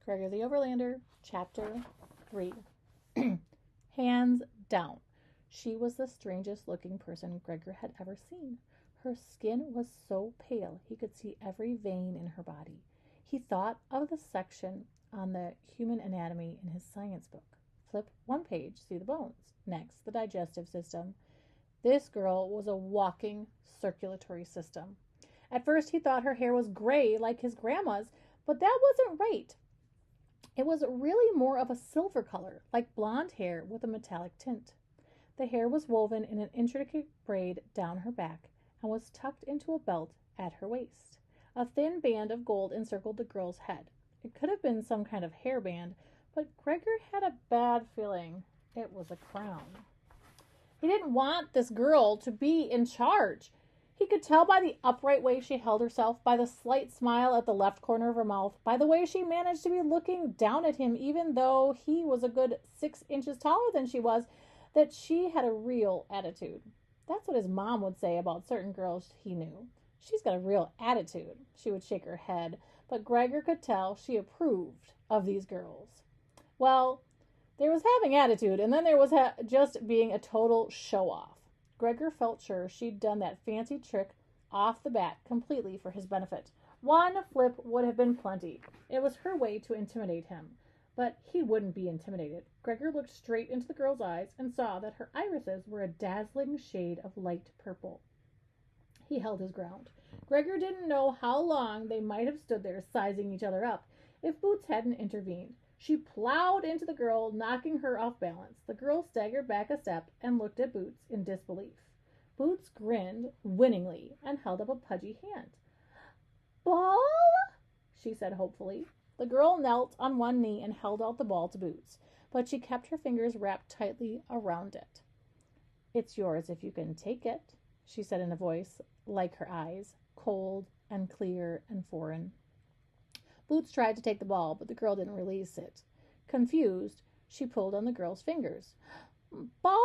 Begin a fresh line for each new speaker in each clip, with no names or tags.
Gregor the Overlander, Chapter 3. Hands down. She was the strangest looking person Gregor had ever seen. Her skin was so pale he could see every vein in her body. He thought of the section on the human anatomy in his science book. Flip one page, see the bones. Next, the digestive system. This girl was a walking circulatory system. At first, he thought her hair was gray like his grandma's, but that wasn't right. It was really more of a silver color, like blonde hair with a metallic tint. The hair was woven in an intricate braid down her back and was tucked into a belt at her waist. A thin band of gold encircled the girl's head. It could have been some kind of hairband, but Gregor had a bad feeling it was a crown. He didn't want this girl to be in charge. He could tell by the upright way she held herself, by the slight smile at the left corner of her mouth, by the way she managed to be looking down at him even though he was a good 6 inches taller than she was, that she had a real attitude. That's what his mom would say about certain girls he knew. She's got a real attitude. She would shake her head, but Gregor could tell she approved of these girls. Well, there was having attitude, and then there was just being a total show-off. Gregor felt sure she'd done that fancy trick off the bat completely for his benefit. One flip would have been plenty. It was her way to intimidate him. But he wouldn't be intimidated. Gregor looked straight into the girl's eyes and saw that her irises were a dazzling shade of light purple. He held his ground. Gregor didn't know how long they might have stood there sizing each other up if Boots hadn't intervened. She plowed into the girl, knocking her off balance. The girl staggered back a step and looked at Boots in disbelief. Boots grinned winningly and held up a pudgy hand. "Ball?" she said hopefully. The girl knelt on one knee and held out the ball to Boots, but she kept her fingers wrapped tightly around it. "It's yours if you can take it," she said in a voice like her eyes, cold and clear and foreign. Boots tried to take the ball, but the girl didn't release it. Confused, she pulled on the girl's fingers. "Ball?"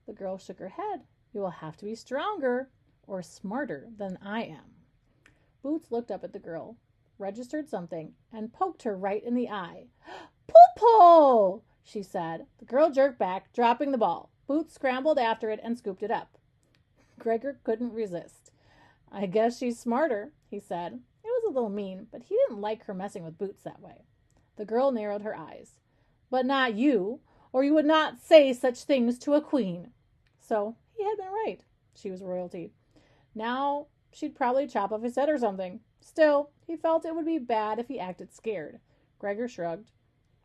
The girl shook her head. "You will have to be stronger or smarter than I am." Boots looked up at the girl, registered something, and poked her right in the eye. "Poo-poo!" she said. The girl jerked back, dropping the ball. Boots scrambled after it and scooped it up. Gregor couldn't resist. "I guess she's smarter," he said. It was a little mean, but he didn't like her messing with Boots that way. The girl narrowed her eyes. "But not you, or you would not say such things to a queen." So he had been right. She was royalty. Now she'd probably chop off his head or something. Still, he felt it would be bad if he acted scared. Gregor shrugged.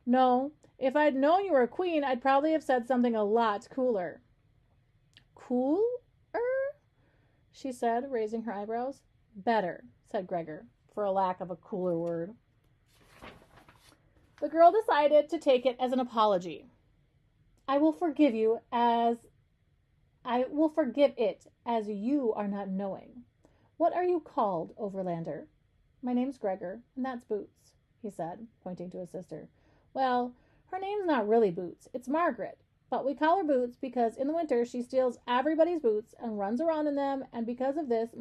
"No, if I'd known you were a queen, I'd probably have said something a lot cooler." "Cooler?" she said, raising her eyebrows. "Better," said Gregor, for a lack of a cooler word. The girl decided to take it as an apology. I will forgive it as you are not knowing. What are you called, Overlander?" "My name's Gregor, and that's Boots," he said, pointing to his sister. "Well, her name's not really Boots. It's Margaret. But we call her Boots because in the winter she steals everybody's boots and runs around in them, and because of this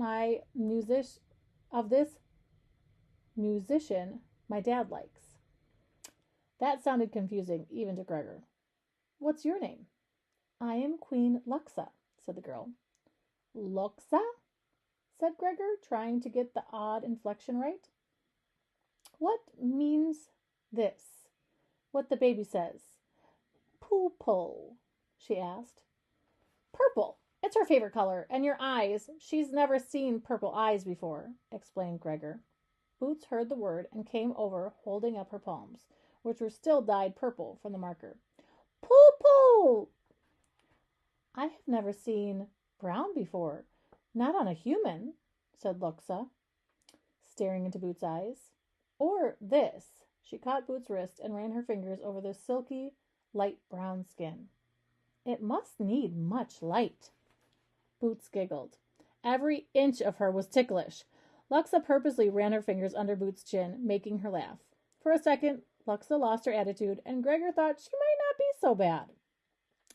musician my dad likes." That sounded confusing even to Gregor. "What's your name?" "I am Queen Luxa," said the girl. "Luxa?" said Gregor, trying to get the odd inflection right. "What means this? What the baby says?" "Poo-poo," she asked. "Purple. It's her favorite color. And your eyes. She's never seen purple eyes before," explained Gregor. Boots heard the word and came over, holding up her palms, which were still dyed purple from the marker. "Poo-poo!" "I have never seen brown before. Not on a human," said Luxa, staring into Boots' eyes. "Or this." She caught Boots' wrist and ran her fingers over the silky, light brown skin. "It must need much light." Boots giggled. Every inch of her was ticklish. Luxa purposely ran her fingers under Boots' chin, making her laugh. For a second, Luxa lost her attitude, and Gregor thought she might not be so bad.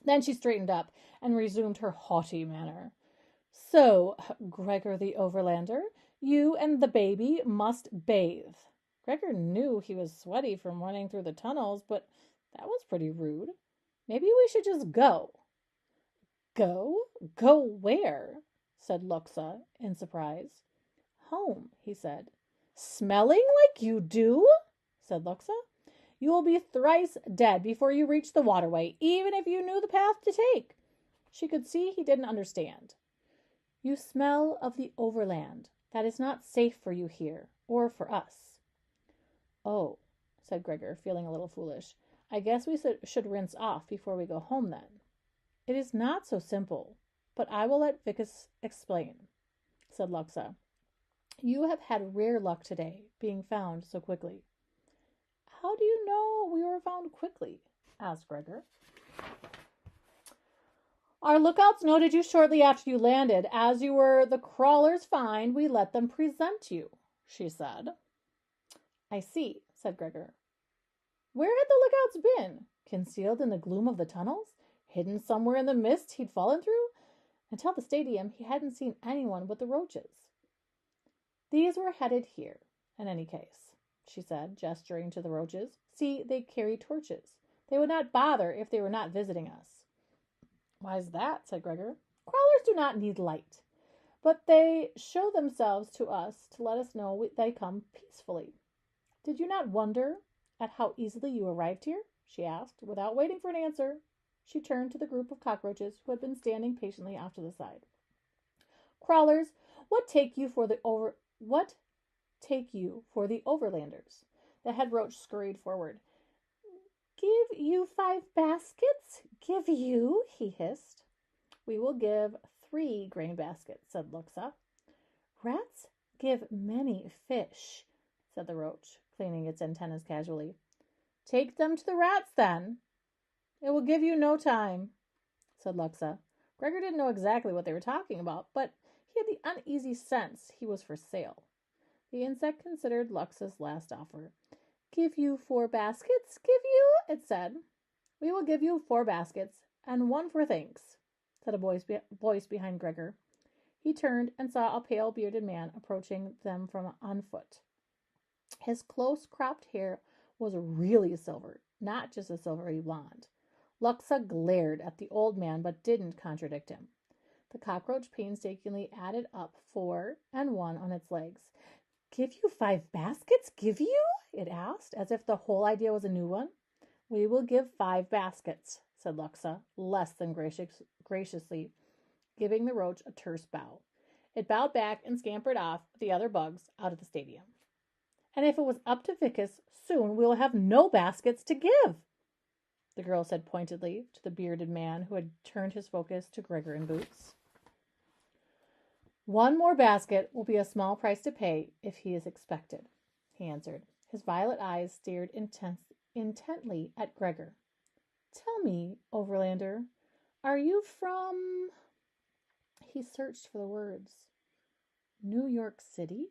Then she straightened up and resumed her haughty manner. "So, Gregor the Overlander, you and the baby must bathe." Gregor knew he was sweaty from running through the tunnels, but that was pretty rude. Maybe we should just go. Go? Go where? Said Luxa in surprise. Home, he said. Smelling like you do? Said Luxa. You will be thrice dead before you reach the waterway, even if you knew the path to take. She could see he didn't understand. You smell of the overland. That is not safe for you here, or for us. Oh, said Gregor, feeling a little foolish. I guess we should rinse off before we go home then. It is not so simple, but I will let Vicus explain, said Luxa. You have had rare luck today, being found so quickly. How do you know we were found quickly? Asked Gregor. Our lookouts noted you shortly after you landed. As you were the crawler's find, we let them present you, she said. I see, said Gregor. Where had the lookouts been? Concealed in the gloom of the tunnels? Hidden somewhere in the mist he'd fallen through? Until the stadium, he hadn't seen anyone but the roaches. These were headed here, in any case, she said, gesturing to the roaches. See, they carry torches. They would not bother if they were not visiting us. Why's that? Said Gregor. Crawlers do not need light, but they show themselves to us to let us know they come peacefully. Did you not wonder at how easily you arrived here? She asked. Without waiting for an answer, she turned to the group of cockroaches who had been standing patiently off to the side. Crawlers, what take you for the overlanders? The head roach scurried forward. Give you 5 baskets? Give you, he hissed. We will give 3 grain baskets, said Luxa. Rats give many fish, said the roach, cleaning its antennas casually. Take them to the rats, then. It will give you no time, said Luxa. Gregor didn't know exactly what they were talking about, but he had the uneasy sense he was for sale. The insect considered Luxa's last offer. Give you 4 baskets, give you, it said. We will give you 4 baskets, and 1 for thanks, said a voice behind Gregor. He turned and saw a pale bearded man approaching them from on foot. His close cropped hair was really silver, not just a silvery blonde. Luxa glared at the old man, but didn't contradict him. The cockroach painstakingly added up 4 and 1 on its legs. Give you 5 baskets? Give you? It asked, as if the whole idea was a new one. We will give 5 baskets, said Luxa, less than graciously, giving the roach a terse bow. It bowed back and scampered off with the other bugs out of the stadium. And if it was up to Vicus, soon we will have no baskets to give, the girl said pointedly to the bearded man who had turned his focus to Gregor in boots. 1 more basket will be a small price to pay if he is expected, he answered. His violet eyes stared intently at Gregor. Tell me, Overlander, are you from... He searched for the words. New York City?